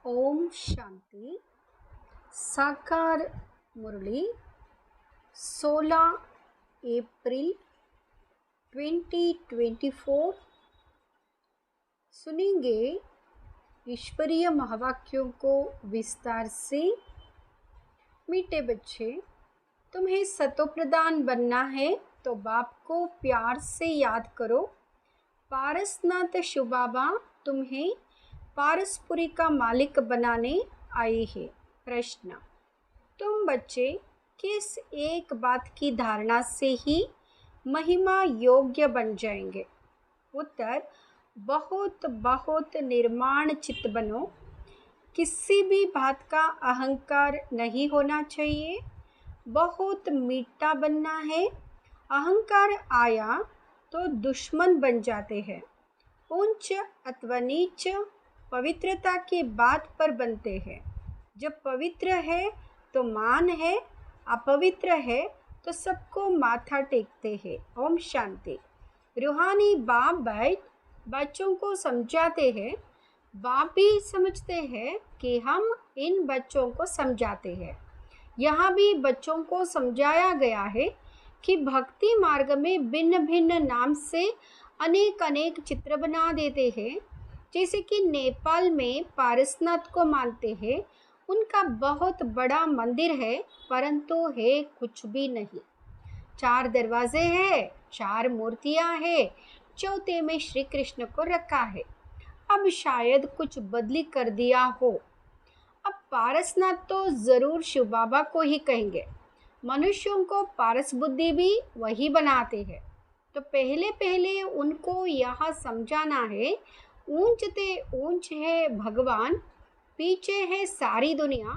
ओम शांति। साकार मुरली 16 अप्रैल 2024। सुनेंगे ईश्वरीय महावाक्यों को विस्तार से। मीठे बच्चे, तुम्हें सतोप्रधान बनना है तो बाप को प्यार से याद करो। पारसनाथ शिवबाबा तुम्हें पारसपुरी का मालिक बनाने आए हैं। प्रश्न: तुम बच्चे किस एक बात की धारणा से ही महिमा योग्य बन जाएंगे? उत्तर: बहुत बहुत निर्माण चित्त बनो। किसी भी बात का अहंकार नहीं होना चाहिए। बहुत मीठा बनना है। अहंकार आया तो दुश्मन बन जाते हैं। उच्च अथवा नीच पवित्रता की बात पर बनते हैं। जब पवित्र है तो मान है, अपवित्र है तो सबको माथा टेकते हैं। ओम शांति। रूहानी बाप बैठ बच्चों को समझाते हैं। बाप भी समझते हैं कि हम इन बच्चों को समझाते हैं। यहाँ भी बच्चों को समझाया गया है कि भक्ति मार्ग में भिन्न भिन्न नाम से अनेक अनेक चित्र बना देते हैं। जैसे कि नेपाल में पारसनाथ को मानते हैं। उनका बहुत बड़ा मंदिर है, परंतु है कुछ भी नहीं। 4 दरवाजे हैं, 4 मूर्तियां हैं, चौथे में श्री कृष्ण को रखा है। अब शायद कुछ बदली कर दिया हो। अब पारसनाथ तो जरूर शिव बाबा को ही कहेंगे। मनुष्यों को पारस बुद्धि भी वही बनाते हैं। तो पहले पहले उनको यह समझाना है, ऊंचते ऊंच है भगवान, पीछे है सारी दुनिया।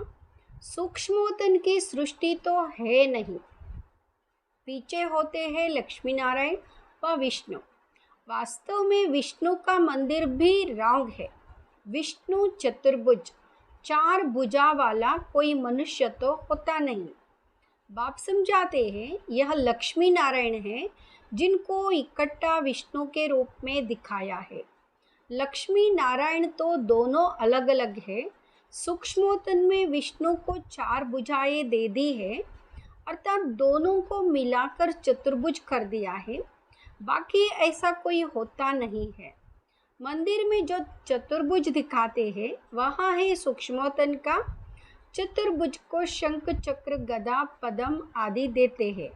सूक्ष्मोतन की सृष्टि तो है नहीं। पीछे होते हैं लक्ष्मी नारायण व विष्णु। वास्तव में विष्णु का मंदिर भी रॉन्ग है। विष्णु चतुर्भुज, 4 भुजा वाला कोई मनुष्य तो होता नहीं। बाप समझाते हैं यह लक्ष्मी नारायण है, जिनको इकट्ठा विष्णु के रूप में दिखाया है। लक्ष्मी नारायण तो दोनों अलग अलग है। सूक्ष्मोतन में विष्णु को 4 भुजाएं दे दी है, अर्थात दोनों को मिलाकर चतुर्भुज कर दिया है। बाकी ऐसा कोई होता नहीं है। मंदिर में जो चतुर्भुज दिखाते हैं वहाँ है सूक्ष्मोतन का। चतुर्भुज को शंख चक्र गदा पद्म आदि देते हैं।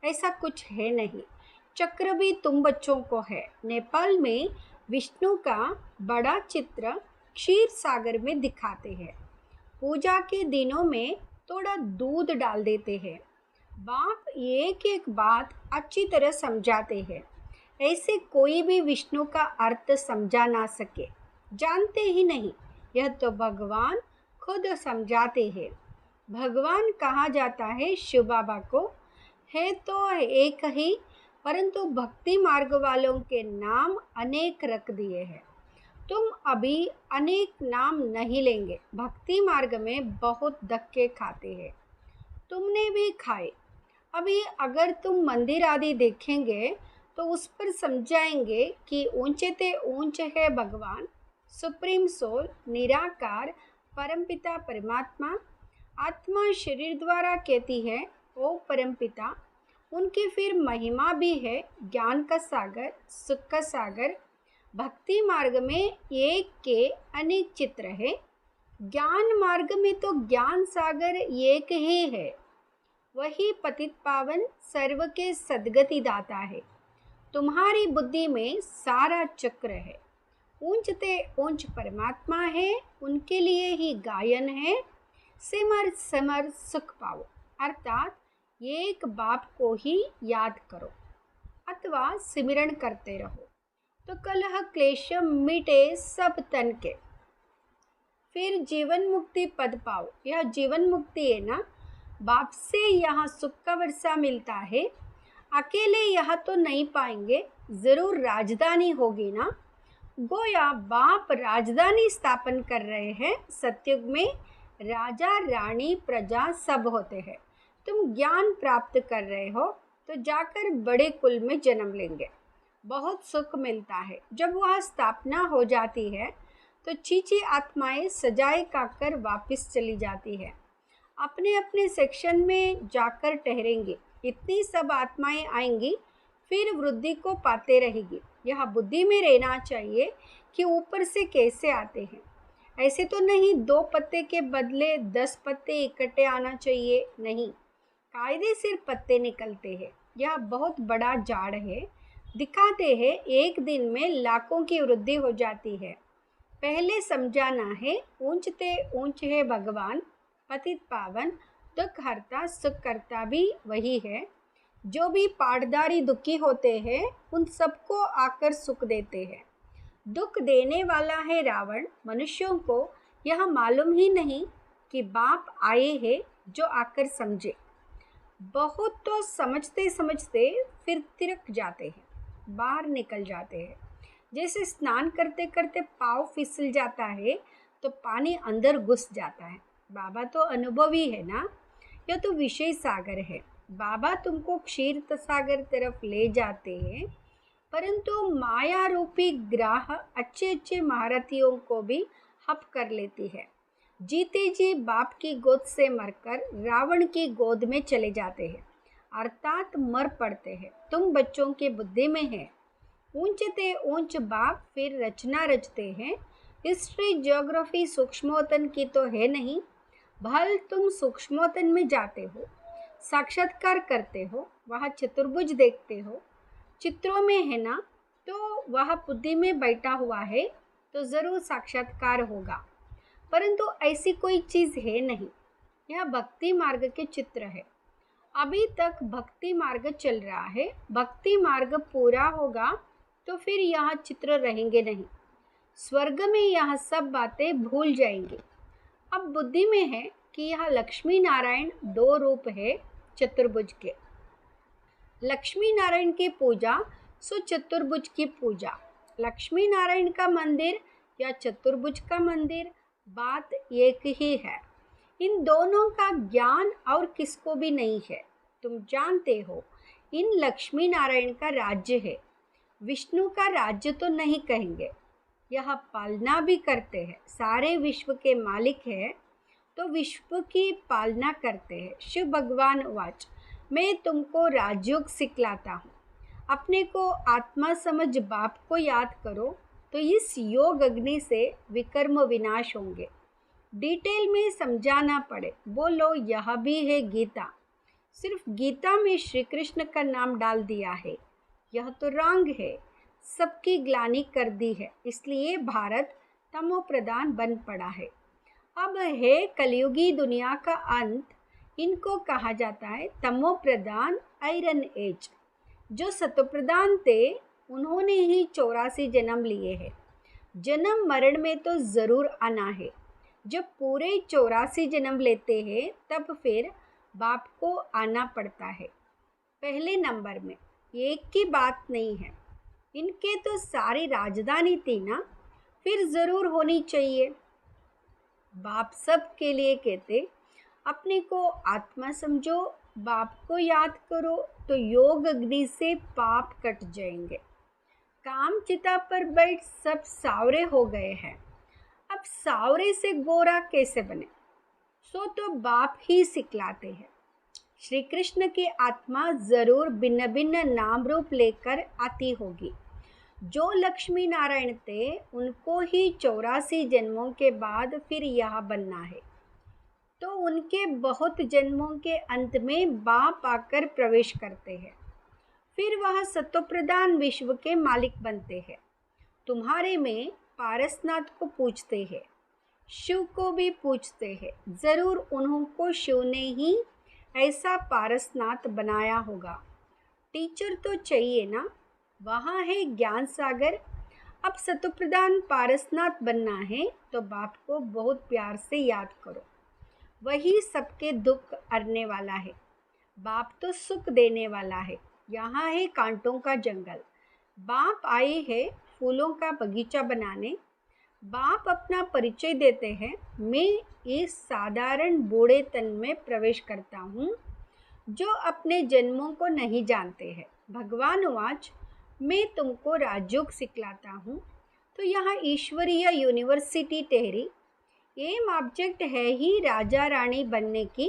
ऐसा कुछ है नहीं। चक्र भी तुम बच्चों को है। नेपाल में विष्णु का बड़ा चित्र क्षीर सागर में दिखाते हैं। पूजा के दिनों में थोड़ा दूध डाल देते हैं। बाप एक एक बात अच्छी तरह समझाते हैं। ऐसे कोई भी विष्णु का अर्थ समझा ना सके, जानते ही नहीं। यह तो भगवान खुद समझाते हैं। भगवान कहा जाता है शिव बाबा को, है तो एक ही, परंतु भक्ति मार्ग वालों के नाम अनेक रख दिए हैं। तुम अभी अनेक नाम नहीं लेंगे। भक्ति मार्ग में बहुत धक्के खाते हैं, तुमने भी खाए। अभी अगर तुम मंदिर आदि देखेंगे तो उस पर समझाएंगे कि ऊंचे ते ऊंच है भगवान, सुप्रीम सोल, निराकार, परमपिता परमात्मा। आत्मा शरीर द्वारा कहती है ओ परमपिता। उनकी फिर महिमा भी है, ज्ञान का सागर, सुख का सागर। भक्ति मार्ग में एक के अनेक चित्र है। ज्ञान मार्ग में तो ज्ञान सागर एक ही है। वही पतित पावन सर्व के सद्गति दाता है। तुम्हारी बुद्धि में सारा चक्र है। ऊंचते ऊंच परमात्मा है, उनके लिए ही गायन है। सिमर सिमर सुख पाओ, अर्थात एक बाप को ही याद करो अथवा सिमरण करते रहो तो कलह क्लेश मिटे सब तन के। फिर जीवन मुक्ति पद पाओ। यह जीवन मुक्ति है ना। बाप से यहाँ सुख का वर्षा मिलता है। अकेले यह तो नहीं पाएंगे, जरूर राजधानी होगी ना। गोया बाप राजधानी स्थापन कर रहे हैं। सतयुग में राजा रानी प्रजा सब होते हैं। तुम ज्ञान प्राप्त कर रहे हो तो जाकर बड़े कुल में जन्म लेंगे। बहुत सुख मिलता है। जब वह स्थापना हो जाती है तो चीची आत्माएं सजाए काकर वापस चली जाती है, अपने अपने सेक्शन में जाकर ठहरेंगे। इतनी सब आत्माएं आएंगी, फिर वृद्धि को पाते रहेगी। यह बुद्धि में रहना चाहिए कि ऊपर से कैसे आते हैं। ऐसे तो नहीं 2 पत्ते के बदले 10 पत्ते इकट्ठे आना चाहिए, नहीं, कायदे से पत्ते निकलते हैं। यह बहुत बड़ा झाड़ है, दिखाते हैं एक दिन में लाखों की वृद्धि हो जाती है। पहले समझाना है, ऊंचते ऊंच है भगवान, पतित पावन, दुख हरता सुख करता भी वही है। जो भी पाटदारी दुखी होते हैं उन सबको आकर सुख देते हैं। दुख देने वाला है रावण। मनुष्यों को यह मालूम ही नहीं कि बाप आए हैं जो आकर समझे। बहुत तो समझते समझते फिर तिरक जाते हैं, बाहर निकल जाते हैं। जैसे स्नान करते करते पाँव फिसल जाता है तो पानी अंदर घुस जाता है। बाबा तो अनुभवी है ना, यह तो विषय सागर है। बाबा तुमको क्षीर सागर तरफ ले जाते हैं, परंतु माया रूपी ग्राह अच्छे अच्छे महारथियों को भी हप कर लेती है। जीते जी बाप की गोद से मरकर रावण की गोद में चले जाते हैं, अर्थात मर पड़ते हैं। तुम बच्चों की बुद्धि में है। ऊंचते ऊंच बाप फिर रचना रचते हैं। हिस्ट्री ज्योग्राफी सूक्ष्मोतन की तो है नहीं, भल तुम सूक्ष्मोतन में जाते हो, साक्षात्कार करते हो, वहाँ चतुर्भुज देखते हो, चित्रों में है ना, तो वह बुद्धि में बैठा हुआ है तो ज़रूर साक्षात्कार होगा। परंतु ऐसी कोई चीज़ है नहीं। यह भक्ति मार्ग के चित्र है। अभी तक भक्ति मार्ग चल रहा है, भक्ति मार्ग पूरा होगा तो फिर यहाँ चित्र रहेंगे नहीं। स्वर्ग में यह सब बातें भूल जाएंगे। अब बुद्धि में है कि यह लक्ष्मी नारायण 2 रूप है चतुर्भुज के। लक्ष्मी नारायण की पूजा सो चतुर्भुज की पूजा। लक्ष्मी नारायण का मंदिर या चतुर्भुज का मंदिर, बात एक ही है। इन दोनों का ज्ञान और किसको भी नहीं है। तुम जानते हो इन लक्ष्मी नारायण का राज्य है, विष्णु का राज्य तो नहीं कहेंगे। यह पालना भी करते हैं, सारे विश्व के मालिक है तो विश्व की पालना करते हैं। शिव भगवान वाच, मैं तुमको राजयोग सिखलाता हूँ। अपने को आत्मा समझ बाप को याद करो तो इस योग अग्नि से विकर्म विनाश होंगे। डिटेल में समझाना पड़े, बोलो यह भी है गीता, सिर्फ गीता में श्री कृष्ण का नाम डाल दिया है, यह तो रंग है, सबकी ग्लानि कर दी है, इसलिए भारत तमो प्रधान बन पड़ा है। अब है कलयुगी दुनिया का अंत, इनको कहा जाता है तमो प्रधान आयरन एज। जो सतोप्रधान थे उन्होंने ही 84 जन्म लिए हैं। जन्म मरण में तो ज़रूर आना है। जब पूरे 84 जन्म लेते हैं तब फिर बाप को आना पड़ता है। पहले नंबर में एक की बात नहीं है, इनके तो सारी राजधानी थी ना, फिर ज़रूर होनी चाहिए। बाप सब के लिए कहते, अपने को आत्मा समझो, बाप को याद करो तो योग अग्नि से पाप कट जाएंगे। काम चिता पर बैठ सब सावरे हो गए हैं। अब सावरे से गोरा कैसे बने, सो तो बाप ही सिखलाते हैं। श्री कृष्ण की आत्मा जरूर भिन्न भिन्न नाम रूप लेकर आती होगी। जो लक्ष्मी नारायण थे उनको ही 84 जन्मों के बाद फिर यह बनना है, तो उनके बहुत जन्मों के अंत में बाप आकर प्रवेश करते हैं, फिर वह सतोप्रधान विश्व के मालिक बनते हैं। तुम्हारे में पारसनाथ को पूछते हैं, शिव को भी पूछते हैं, ज़रूर उनको शिव ने ही ऐसा पारसनाथ बनाया होगा। टीचर तो चाहिए ना, वहाँ है ज्ञान सागर। अब सतोप्रधान पारसनाथ बनना है तो बाप को बहुत प्यार से याद करो, वही सबके दुख हरने वाला है। बाप तो सुख देने वाला है। यहाँ है कांटों का जंगल, बाप आए हैं फूलों का बगीचा बनाने। बाप अपना परिचय देते हैं, मैं इस साधारण बूढ़े तन में प्रवेश करता हूँ जो अपने जन्मों को नहीं जानते हैं। भगवान वाच, मैं तुमको राजयोग सिखलाता हूँ तो यहाँ ईश्वरीय यूनिवर्सिटी ठहरी। एम ऑब्जेक्ट है ही राजा रानी बनने की,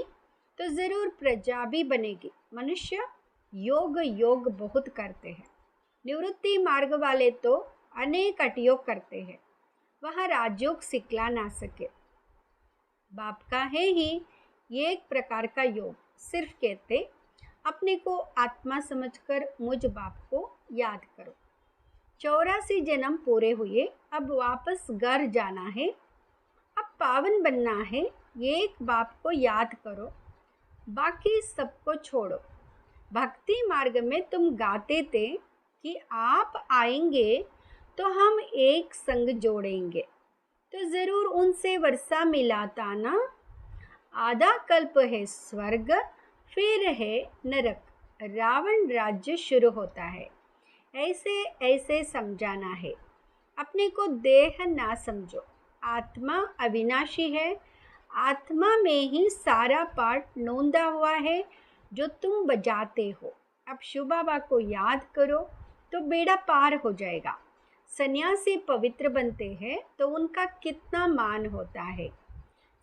तो ज़रूर प्रजा भी बनेगी। मनुष्य योग योग बहुत करते हैं। निवृत्ति मार्ग वाले तो अनेक अटयोग करते हैं, वह राजयोग सिखला ना सके। बाप का है ही एक प्रकार का योग। सिर्फ कहते अपने को आत्मा समझकर मुझ बाप को याद करो। 84 जन्म पूरे हुए, अब वापस घर जाना है, अब पावन बनना है। एक बाप को याद करो, बाकी सबको छोड़ो। भक्ति मार्ग में तुम गाते थे कि आप आएंगे तो हम एक संग जोड़ेंगे, तो ज़रूर उनसे वर्षा मिलाता ना। आधा कल्प है स्वर्ग, फिर है नरक, रावण राज्य शुरू होता है। ऐसे ऐसे समझाना है। अपने को देह ना समझो, आत्मा अविनाशी है। आत्मा में ही सारा पाठ नोंदा हुआ है जो तुम बजाते हो। अब शिव बाबा को याद करो तो बेड़ा पार हो जाएगा। सन्यासी पवित्र बनते हैं तो उनका कितना मान होता है।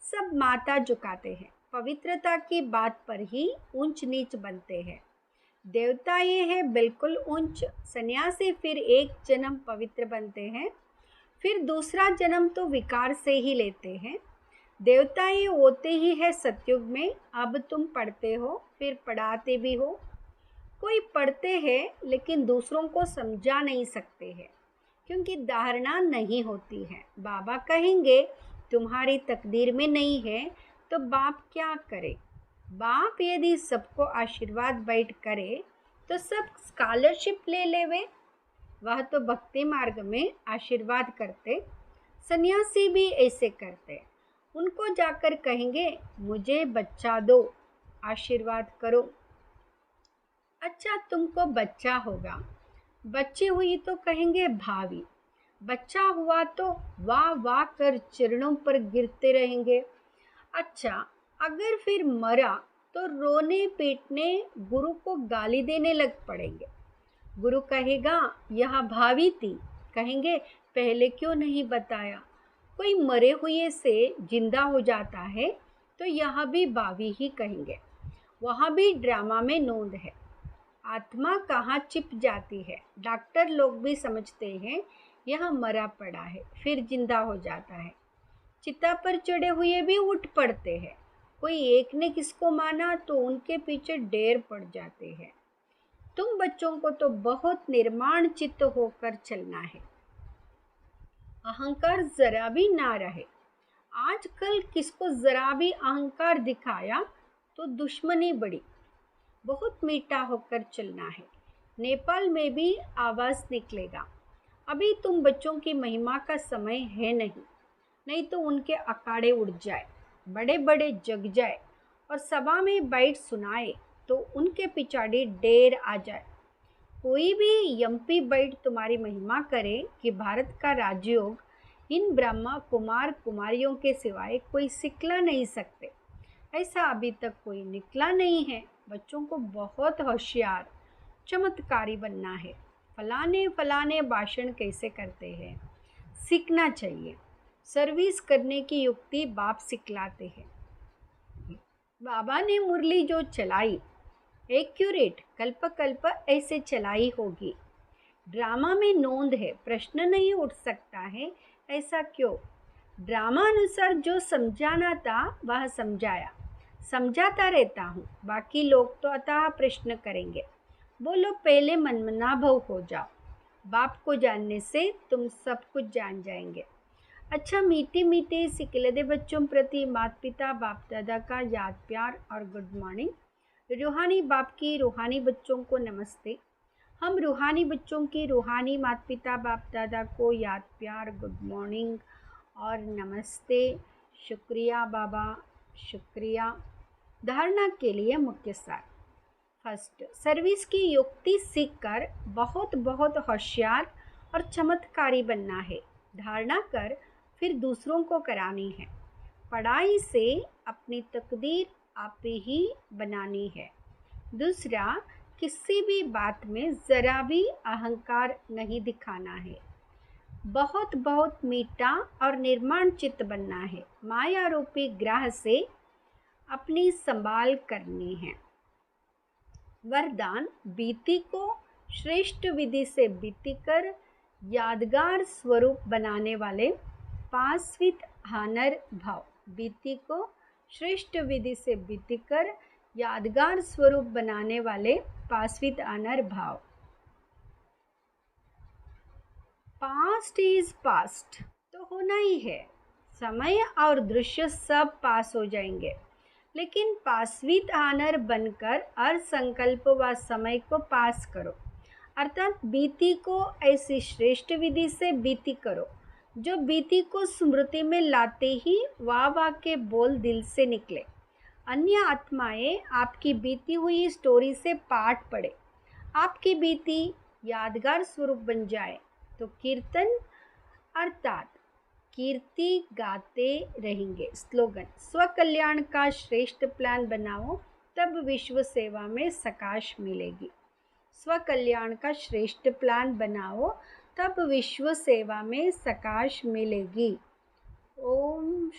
सब माथा झुकाते हैं, पवित्रता की बात पर ही ऊंच नीच बनते हैं। देवता ये है बिल्कुल ऊंच। सन्यासी फिर एक जन्म पवित्र बनते हैं, फिर दूसरा जन्म तो विकार से ही लेते हैं। देवता ये होते ही है सतयुग में। अब तुम पढ़ते हो, फिर पढ़ाते भी हो। कोई पढ़ते हैं लेकिन दूसरों को समझा नहीं सकते हैं, क्योंकि धारणा नहीं होती है। बाबा कहेंगे तुम्हारी तकदीर में नहीं है, तो बाप क्या करे। बाप यदि सबको आशीर्वाद बैठ करे तो सब स्कॉलरशिप ले लेवे। वह तो भक्ति मार्ग में आशीर्वाद करते, सन्यासी भी ऐसे करते। उनको जाकर कहेंगे मुझे बच्चा दो, आशीर्वाद करो। अच्छा तुमको बच्चा होगा, बच्ची हुई तो कहेंगे भावी, बच्चा हुआ तो वाह वाह कर चरणों पर गिरते रहेंगे। अच्छा अगर फिर मरा तो रोने पीटने, गुरु को गाली देने लग पड़ेंगे। गुरु कहेगा यह भावी थी, कहेंगे पहले क्यों नहीं बताया। कोई मरे हुए से जिंदा हो जाता है तो यह भी भावी ही कहेंगे। वहाँ भी ड्रामा में नोंद है। आत्मा कहाँ छिप जाती है। डॉक्टर लोग भी समझते हैं यह मरा पड़ा है, फिर जिंदा हो जाता है। चिता पर चढ़े हुए भी उठ पड़ते हैं। कोई एक ने किसको माना तो उनके पीछे ढेर पड़ जाते हैं। तुम बच्चों को तो बहुत निर्माण चित्त होकर चलना है, अहंकार जरा भी ना रहे। आजकल किसको जरा भी अहंकार दिखाया तो दुश्मनी बढ़ी। बहुत मीठा होकर चलना है। नेपाल में भी आवाज़ निकलेगा। अभी तुम बच्चों की महिमा का समय है नहीं, नहीं तो उनके अखाड़े उड़ जाए, बड़े बड़े जग जाए और सभा में बैठ सुनाए तो उनके पिछाड़ी ढेर आ जाए। कोई भी एमपी बैठ तुम्हारी महिमा करे कि भारत का राजयोग इन ब्रह्मा कुमार कुमारियों के सिवाय कोई सिखला नहीं सकते, ऐसा अभी तक कोई निकला नहीं है। बच्चों को बहुत होशियार चमत्कारी बनना है। फलाने फलाने भाषण कैसे करते हैं सीखना चाहिए। सर्विस करने की युक्ति बाप सिखलाते हैं। बाबा ने मुरली जो चलाई एक्यूरेट कल्प कल्प ऐसे चलाई होगी। ड्रामा में नोंद है, प्रश्न नहीं उठ सकता है ऐसा क्यों। ड्रामा अनुसार जो समझाना था वह समझाया, समझाता रहता हूँ। बाकी लोग तो अतः प्रश्न करेंगे। बोलो पहले मनमना भव हो जाओ। बाप को जानने से तुम सब कुछ जान जाएंगे। अच्छा मीठे मीठे सिकलदे बच्चों प्रति माता पिता बाप दादा का याद प्यार और गुड मॉर्निंग। रूहानी बाप की रूहानी बच्चों को नमस्ते। हम रूहानी बच्चों की रूहानी माता पिता बाप दादा को याद प्यार गुड मॉर्निंग और नमस्ते। शुक्रिया बाबा, शुक्रिया। धारणा के लिए मुख्य सार। फर्स्ट, सर्विस की युक्ति सीखकर बहुत बहुत होशियार और चमत्कारी बनना है। धारणा कर फिर दूसरों को करानी है। पढ़ाई से अपनी तकदीर आप ही बनानी है। दूसरा, किसी भी बात में ज़रा भी अहंकार नहीं दिखाना है। बहुत बहुत मीठा और निर्माण चित्त बनना है। माया रूपी ग्रह से अपनी संभाल करनी है। वरदान, बीती को श्रेष्ठ विधि से बीती कर यादगार स्वरूप बनाने वाले पास विद ऑनर भाव। बीती को श्रेष्ठ विधि से बीती कर यादगार स्वरूप बनाने वाले पास विद ऑनर भाव। पास्ट इज पास्ट तो होना ही है, समय और दृश्य सब पास हो जाएंगे, लेकिन पास विद ऑनर बनकर हर संकल्प व समय को पास करो, अर्थात बीती को ऐसी श्रेष्ठ विधि से बीती करो जो बीती को स्मृति में लाते ही वाह वाह के बोल दिल से निकले। अन्य आत्माएं आपकी बीती हुई स्टोरी से पाठ पढ़े, आपकी बीती यादगार स्वरूप बन जाए तो कीर्तन अर्थात कीर्ति गाते रहेंगे। स्लोगन, स्व कल्याण का श्रेष्ठ प्लान बनाओ तब विश्व सेवा में सकाश मिलेगी। स्व कल्याण का श्रेष्ठ प्लान बनाओ तब विश्व सेवा में सकाश मिलेगी। ओम